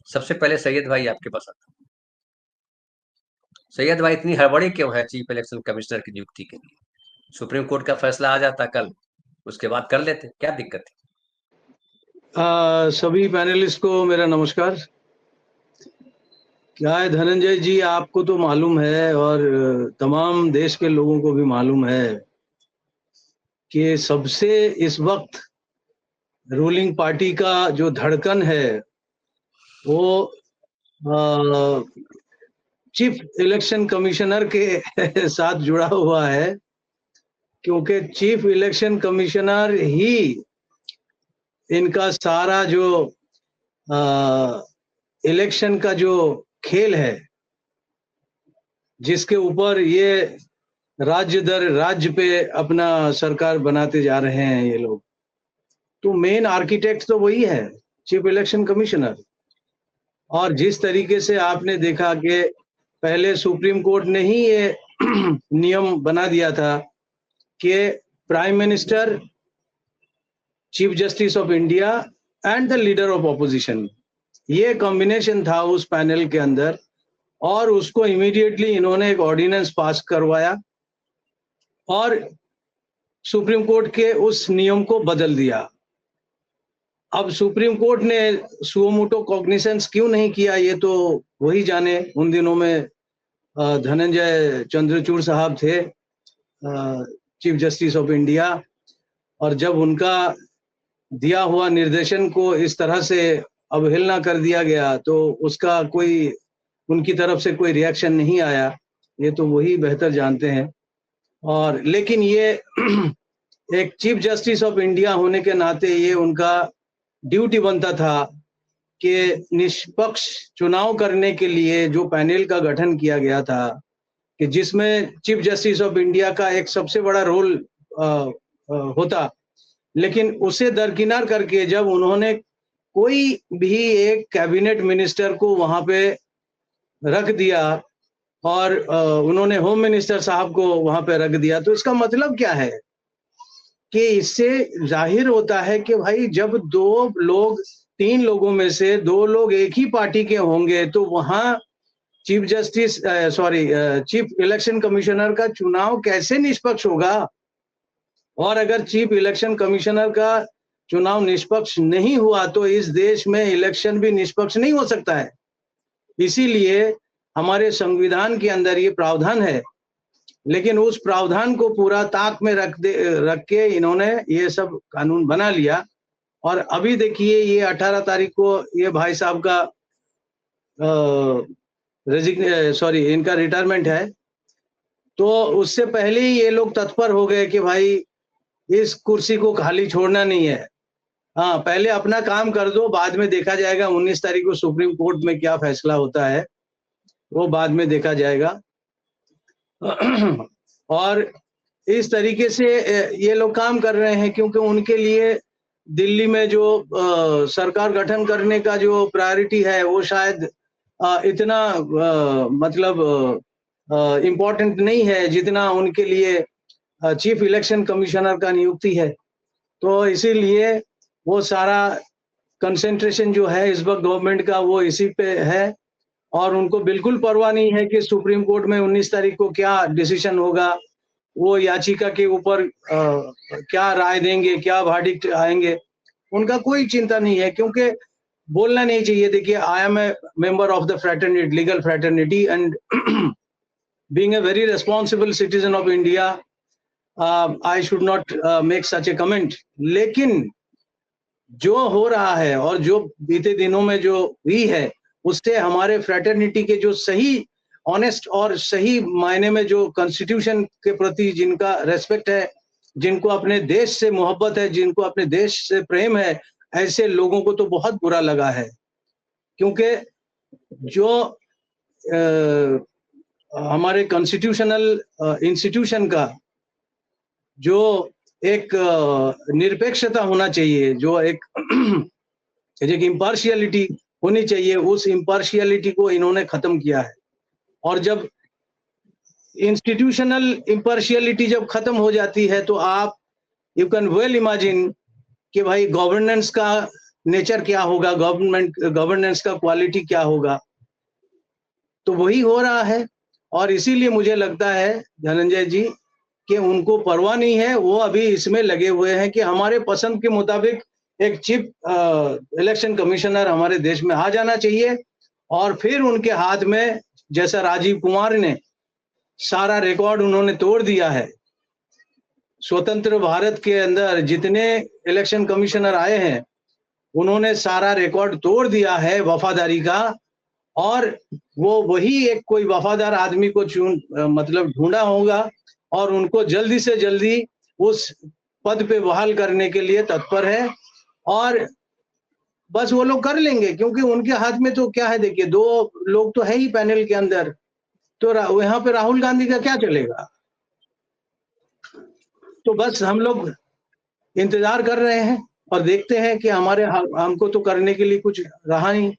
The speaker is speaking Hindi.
सबसे पहले सैयद भाई आपके पास आता हूं। सैयद भाई, इतनी हड़बड़ी क्यों है चीफ इलेक्शन कमिश्नर की नियुक्ति के लिए? सुप्रीम कोर्ट का फैसला आ जाता कल, उसके बाद कर लेते, क्या दिक्कत है? सभी पैनलिस्ट को मेरा नमस्कार। क्या है धनंजय जी, आपको तो मालूम है और तमाम देश के लोगों को भी मालूम है कि सबसे इस वक्त रूलिंग पार्टी का जो धड़कन है वो चीफ इलेक्शन कमिश्नर के साथ जुड़ा हुआ है, क्योंकि चीफ इलेक्शन कमिश्नर ही इनका सारा जो इलेक्शन का जो खेल है, जिसके ऊपर ये राज्य दर राज्य पे अपना सरकार बनाते जा रहे हैं ये लोग, तो मेन आर्किटेक्ट तो वही है, चीफ इलेक्शन कमिश्नर। और जिस तरीके से आपने देखा कि पहले सुप्रीम कोर्ट ने ही ये नियम बना दिया था कि prime minister, chief justice of India and the leader of opposition, ये कॉम्बिनेशन था उस पैनल के अंदर, और उसको इमीडिएटली इन्होंने एक ऑर्डिनेंस पास करवाया और सुप्रीम कोर्ट के उस नियम को बदल दिया। अब सुप्रीम कोर्ट ने सुओमोटो कॉग्निसेंस क्यों नहीं किया, ये तो वही जाने। उन दिनों में धनंजय चंद्रचूड़ साहब थे चीफ जस्टिस ऑफ इंडिया, और जब उनका दिया हुआ निर्देशन को इस तरह से अवहेलना कर दिया गया तो उसका कोई उनकी तरफ से कोई रिएक्शन नहीं आया, ये तो वही बेहतर जानते हैं। और लेकिन ये एक चीफ जस्टिस ऑफ इंडिया होने के नाते ये उनका ड्यूटी बनता था कि निष्पक्ष चुनाव करने के लिए जो पैनल का गठन किया गया था, कि जिसमें चीफ जस्टिस ऑफ इंडिया का एक सबसे बड़ा रोल होता, लेकिन उसे दरकिनार करके जब उन्होंने कोई भी एक कैबिनेट मिनिस्टर को वहां पे रख दिया और उन्होंने होम मिनिस्टर साहब को वहां पे रख दिया, तो इसका मतलब क्या है कि इससे जाहिर होता है कि भाई जब दो लोग, तीन लोगों में से दो लोग एक ही पार्टी के होंगे तो वहां chief justice chief election commissioner का चुनाव कैसे निष्पक्ष होगा। और अगर चीफ इलेक्शन कमिश्नर का चुनाव निष्पक्ष नहीं हुआ तो इस देश में इलेक्शन भी निष्पक्ष नहीं हो सकता है। इसीलिए हमारे संविधान के अंदर ये प्रावधान है, लेकिन उस प्रावधान को पूरा ताक में रख के इन्होंने ये सब कानून बना लिया। और अभी देखिए ये 18 तारीख को ये भाई साहब का इनका रिटायरमेंट है, तो उससे पहले ही ये लोग तत्पर हो गए कि भाई इस कुर्सी को खाली छोड़ना नहीं है। हाँ, पहले अपना काम कर दो, बाद में देखा जाएगा। 19 तारीख को सुप्रीम कोर्ट में क्या फैसला होता है वो बाद में देखा जाएगा। और इस तरीके से ये लोग काम कर रहे हैं, क्योंकि उनके लिए दिल्ली में जो सरकार गठन करने का जो प्रायोरिटी है वो शायद इतना मतलब इम्पोर्टेंट नहीं है जितना उनके लिए चीफ इलेक्शन कमिश्नर का नियुक्ति है। तो इसीलिए वो सारा कंसंट्रेशन जो है इस वक्त गवर्नमेंट का वो इसी पे है, और उनको बिल्कुल परवाह नहीं है कि सुप्रीम कोर्ट में 19 तारीख को क्या डिसीजन होगा, वो याचिका के ऊपर क्या राय देंगे, क्या वर्डिक्ट आएंगे, उनका कोई चिंता नहीं है। क्योंकि बोलना नहीं चाहिए। देखिए, I am a member of the fraternity, legal fraternity, and being a very responsible citizen of India, I should not make such a comment. लेकिन जो हो रहा है और जो बीते दिनों में जो हुई है, उससे हमारे फ्रेटर्निटी के जो सही, ऑनेस्ट और सही मायने में जो कॉन्स्टिट्यूशन के प्रति जिनका रेस्पेक्ट है, जिनको अपने देश से मोहब्बत है, जिनको अपने देश से प्रेम है, ऐसे लोगों को तो बहुत बुरा लगा है। क्योंकि जो हमारे कॉन्स्टिट्यूशनल इंस्टीट्यूशन का जो एक निरपेक्षता होना चाहिए, जो एक इम्पार्शियलिटी होनी चाहिए, उस इम्पार्शियलिटी को इन्होंने खत्म किया है। और जब इंस्टीट्यूशनल इम्पार्शियलिटी जब खत्म हो जाती है तो आप यू कैन वेल इमेजिन कि भाई गवर्नेंस का नेचर क्या होगा, गवर्नेंस का क्वालिटी क्या होगा। तो वही हो रहा है। और इसीलिए मुझे लगता है धनंजय जी कि उनको परवाह नहीं है, वो अभी इसमें लगे हुए हैं कि हमारे पसंद के मुताबिक एक चीफ इलेक्शन कमिश्नर हमारे देश में आ जाना चाहिए, और फिर उनके हाथ में, जैसा राजीव कुमार ने सारा रिकॉर्ड उन्होंने तोड़ दिया है। स्वतंत्र भारत के अंदर जितने इलेक्शन कमिश्नर आए हैं, उन्होंने सारा रिकॉर्ड तोड़ दिया है वफादारी का, और वो वही एक कोई वफादार आदमी को मतलब ढूंढा होगा, और उनको जल्दी से जल्दी उस पद पे बहाल करने के लिए तत्पर है। और बस वो लोग कर लेंगे, क्योंकि उनके हाथ में तो क्या है, देखिए 2 लोग तो है ही पैनल के अंदर, तो यहाँ पे राहुल गांधी का क्या चलेगा। तो बस हम लोग इंतजार कर रहे हैं और देखते हैं कि हमको तो करने के लिए कुछ रहा नहीं।